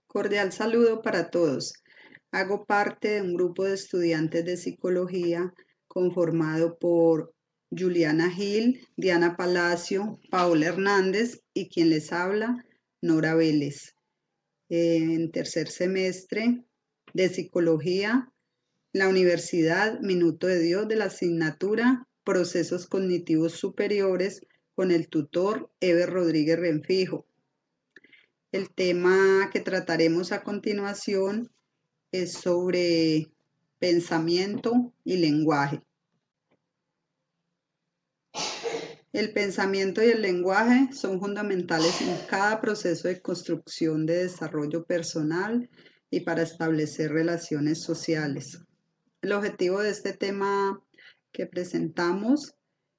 Cordial saludo para todos. Hago parte de un grupo de estudiantes de psicología conformado por Juliana Gil, Diana Palacio, Paola Hernández y quien les habla, Nora Vélez. En tercer semestre de psicología, la Universidad Minuto de Dios de la asignatura Procesos Cognitivos Superiores con el tutor Eber Rodríguez Renfijo. El tema que trataremos a continuación es sobre pensamiento y lenguaje. El pensamiento y el lenguaje son fundamentales en cada proceso de construcción de desarrollo personal y para establecer relaciones sociales. El objetivo de este tema que presentamos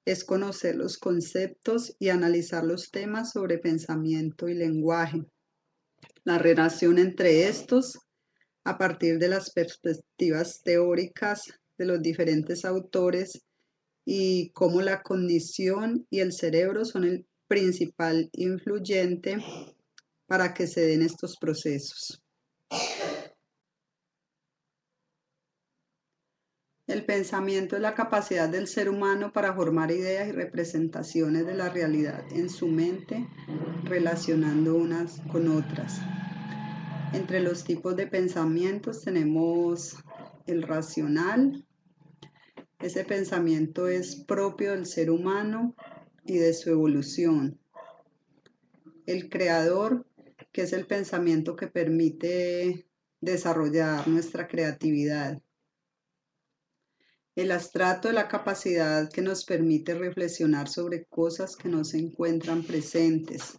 es conocer los conceptos y analizar los temas sobre pensamiento y lenguaje, la relación entre estos a partir de las perspectivas teóricas de los diferentes autores y cómo la cognición y el cerebro son el principal influyente para que se den estos procesos. El pensamiento es la capacidad del ser humano para formar ideas y representaciones de la realidad en su mente, relacionando unas con otras. Entre los tipos de pensamientos tenemos el racional. Ese pensamiento es propio del ser humano y de su evolución. El creador, que es el pensamiento que permite desarrollar nuestra creatividad. El abstracto es la capacidad que nos permite reflexionar sobre cosas que no se encuentran presentes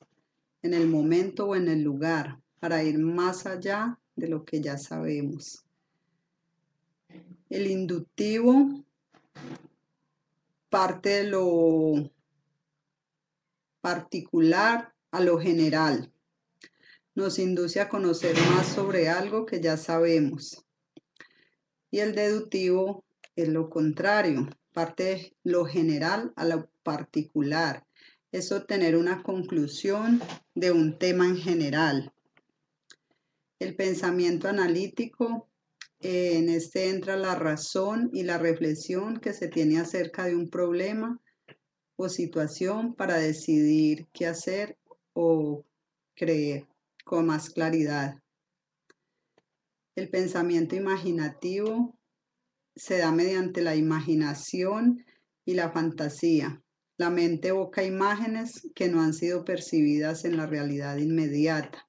en el momento o en el lugar, para ir más allá de lo que ya sabemos. El inductivo parte de lo particular a lo general. Nos induce a conocer más sobre algo que ya sabemos. Y el deductivo es lo contrario, parte de lo general a lo particular. Es obtener una conclusión de un tema en general. El pensamiento analítico, en este entra la razón y la reflexión que se tiene acerca de un problema o situación para decidir qué hacer o creer con más claridad. El pensamiento imaginativo se da mediante la imaginación y la fantasía. La mente evoca imágenes que no han sido percibidas en la realidad inmediata.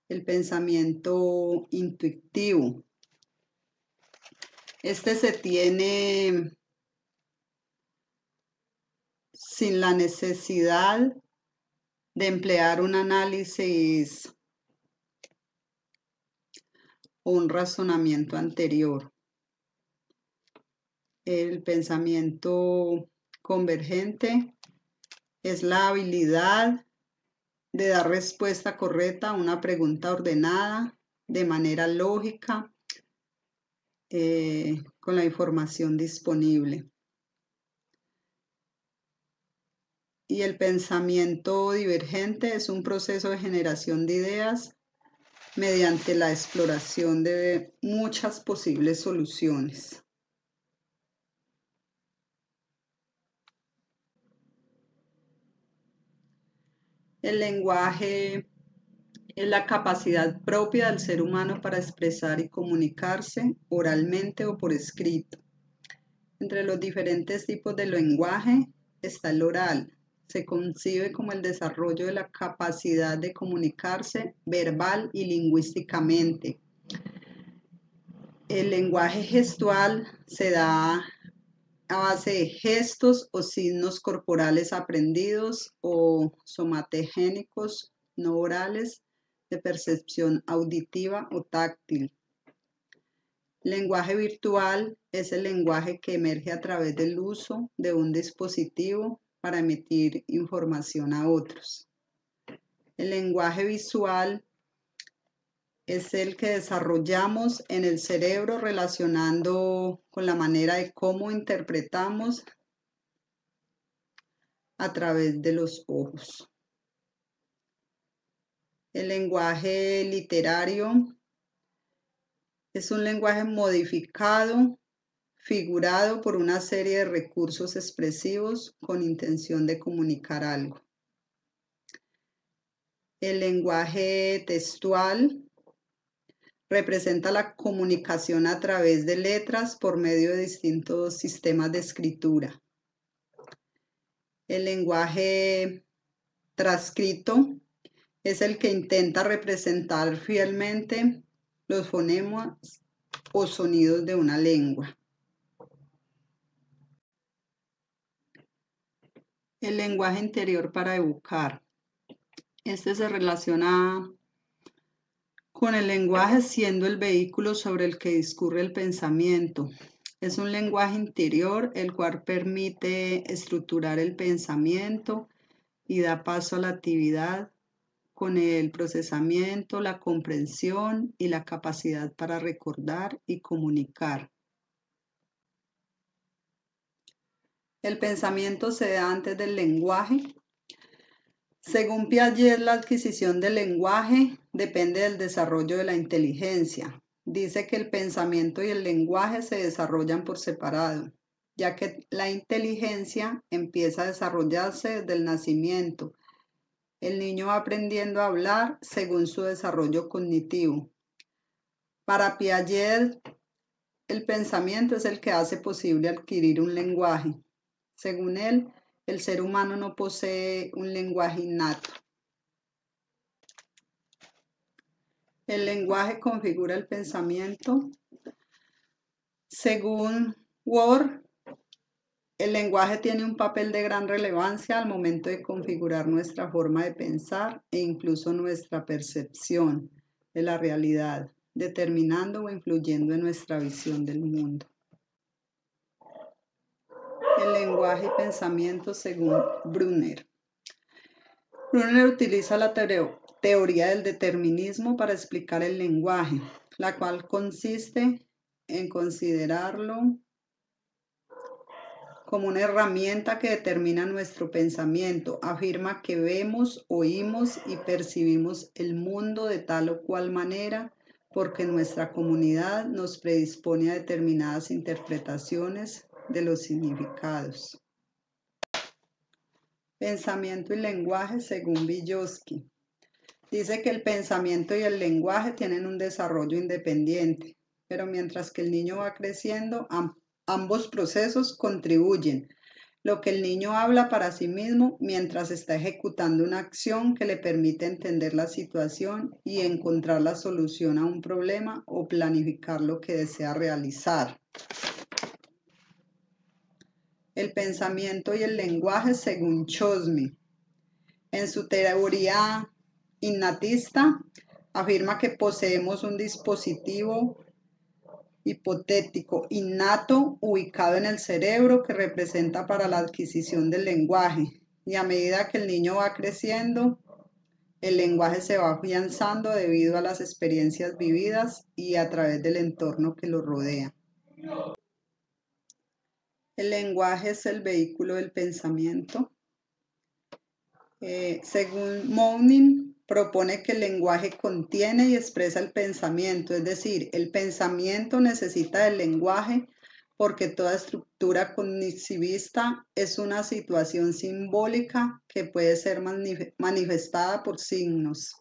El pensamiento intuitivo. Este se tiene sin la necesidad de emplear un análisis o un razonamiento anterior. El pensamiento convergente es la habilidad de dar respuesta correcta a una pregunta ordenada de manera lógica con la información disponible. Y el pensamiento divergente es un proceso de generación de ideas mediante la exploración de muchas posibles soluciones. El lenguaje es la capacidad propia del ser humano para expresar y comunicarse oralmente o por escrito. Entre los diferentes tipos de lenguaje está el oral. Se concibe como el desarrollo de la capacidad de comunicarse verbal y lingüísticamente. El lenguaje gestual se da a base de gestos o signos corporales aprendidos o somatogénicos no orales de percepción auditiva o táctil. Lenguaje virtual es el lenguaje que emerge a través del uso de un dispositivo para emitir información a otros. El lenguaje visual es el que desarrollamos en el cerebro relacionando con la manera de cómo interpretamos a través de los ojos. El lenguaje literario es un lenguaje modificado, figurado por una serie de recursos expresivos con intención de comunicar algo. El lenguaje textual representa la comunicación a través de letras por medio de distintos sistemas de escritura. El lenguaje transcrito es el que intenta representar fielmente los fonemas o sonidos de una lengua. El lenguaje interior para educar. Este se relaciona con el lenguaje siendo el vehículo sobre el que discurre el pensamiento. Es un lenguaje interior el cual permite estructurar el pensamiento y da paso a la actividad con el procesamiento, la comprensión y la capacidad para recordar y comunicar. El pensamiento se da antes del lenguaje. Según Piaget, la adquisición del lenguaje depende del desarrollo de la inteligencia. Dice que el pensamiento y el lenguaje se desarrollan por separado, ya que la inteligencia empieza a desarrollarse desde el nacimiento. El niño va aprendiendo a hablar según su desarrollo cognitivo. Para Piaget, el pensamiento es el que hace posible adquirir un lenguaje. Según él, el ser humano no posee un lenguaje innato. El lenguaje configura el pensamiento. Según Ward, el lenguaje tiene un papel de gran relevancia al momento de configurar nuestra forma de pensar e incluso nuestra percepción de la realidad, determinando o influyendo en nuestra visión del mundo. El lenguaje y pensamiento según Brunner. Brunner utiliza la teoría del determinismo para explicar el lenguaje, la cual consiste en considerarlo como una herramienta que determina nuestro pensamiento. Afirma que vemos, oímos y percibimos el mundo de tal o cual manera porque nuestra comunidad nos predispone a determinadas interpretaciones de los significados. Pensamiento y lenguaje según Vygotsky. Dice que el pensamiento y el lenguaje tienen un desarrollo independiente, pero mientras que el niño va creciendo, ambos procesos contribuyen. Lo que el niño habla para sí mismo mientras está ejecutando una acción que le permite entender la situación y encontrar la solución a un problema o planificar lo que desea realizar. El pensamiento y el lenguaje según Chomsky. En su teoría innatista, afirma que poseemos un dispositivo hipotético innato ubicado en el cerebro que representa para la adquisición del lenguaje. Y a medida que el niño va creciendo, el lenguaje se va afianzando debido a las experiencias vividas y a través del entorno que lo rodea. El lenguaje es el vehículo del pensamiento. Según Mounier, propone que el lenguaje contiene y expresa el pensamiento, es decir, el pensamiento necesita del lenguaje porque toda estructura cognitivista es una situación simbólica que puede ser manifestada por signos.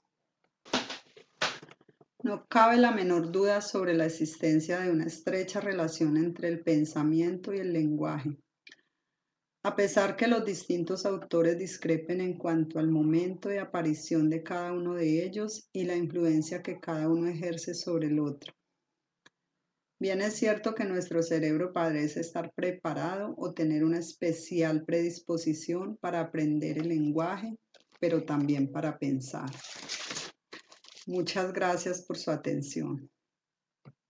No cabe la menor duda sobre la existencia de una estrecha relación entre el pensamiento y el lenguaje. A pesar que los distintos autores discrepen en cuanto al momento de aparición de cada uno de ellos y la influencia que cada uno ejerce sobre el otro. Bien es cierto que nuestro cerebro parece estar preparado o tener una especial predisposición para aprender el lenguaje, pero también para pensar. Muchas gracias por su atención.